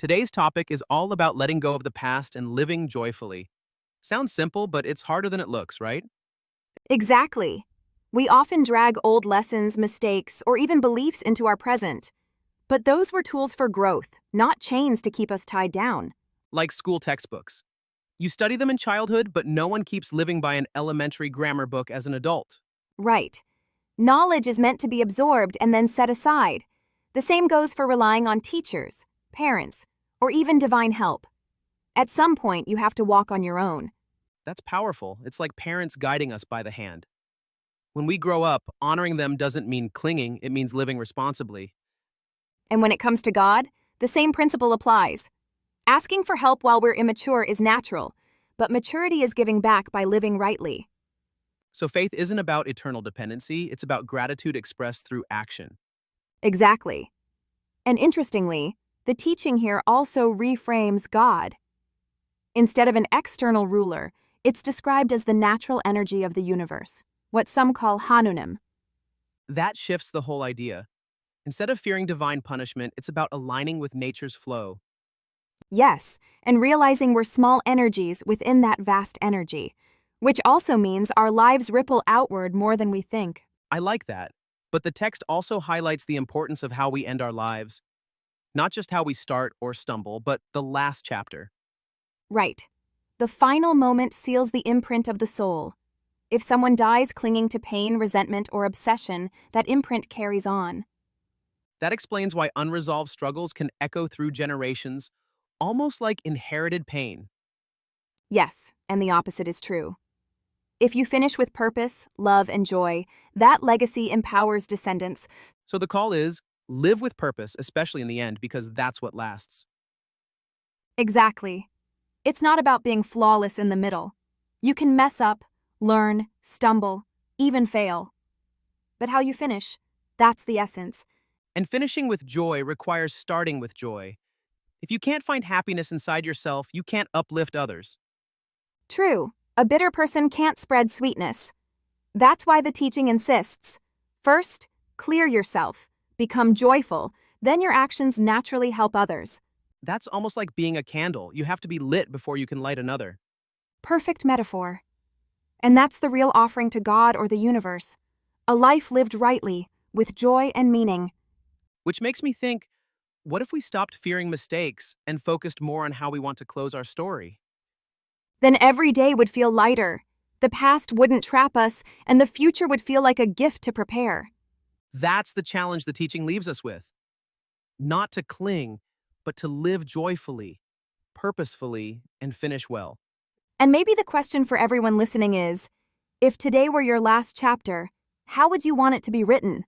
Today's topic is all about letting go of the past and living joyfully. Sounds simple, but it's harder than it looks, right? Exactly. We often drag old lessons, mistakes, or even beliefs into our present. But those were tools for growth, not chains to keep us tied down. Like school textbooks. You study them in childhood, but no one keeps living by an elementary grammar book as an adult. Right. Knowledge is meant to be absorbed and then set aside. The same goes for relying on teachers, parents, or even divine help. At some point, you have to walk on your own. That's powerful. It's like parents guiding us by the hand. When we grow up, honoring them doesn't mean clinging, it means living responsibly. And when it comes to God, the same principle applies. Asking for help while we're immature is natural, but maturity is giving back by living rightly. So faith isn't about eternal dependency, it's about gratitude expressed through action. Exactly. And interestingly, the teaching here also reframes God. Instead of an external ruler, it's described as the natural energy of the universe, what some call Hanunim. That shifts the whole idea. Instead of fearing divine punishment, it's about aligning with nature's flow. Yes, and realizing we're small energies within that vast energy, which also means our lives ripple outward more than we think. I like that. But the text also highlights the importance of how we end our lives. Not just how we start or stumble, but the last chapter. Right. The final moment seals the imprint of the soul. If someone dies clinging to pain, resentment, or obsession, that imprint carries on. That explains why unresolved struggles can echo through generations, almost like inherited pain. Yes, and the opposite is true. If you finish with purpose, love, and joy, that legacy empowers descendants. So the call is, live with purpose, especially in the end, because that's what lasts. Exactly. It's not about being flawless in the middle. You can mess up, learn, stumble, even fail. But how you finish, that's the essence. And finishing with joy requires starting with joy. If you can't find happiness inside yourself, you can't uplift others. True, a bitter person can't spread sweetness. That's why the teaching insists. First, clear yourself, become joyful, then your actions naturally help others. That's almost like being a candle. You have to be lit before you can light another. Perfect metaphor. And that's the real offering to God or the universe. A life lived rightly, with joy and meaning. Which makes me think, what if we stopped fearing mistakes and focused more on how we want to close our story? Then every day would feel lighter. The past wouldn't trap us, and the future would feel like a gift to prepare. That's the challenge the teaching leaves us with. Not to cling, but to live joyfully, purposefully, and finish well. And maybe the question for everyone listening is, if today were your last chapter, how would you want it to be written?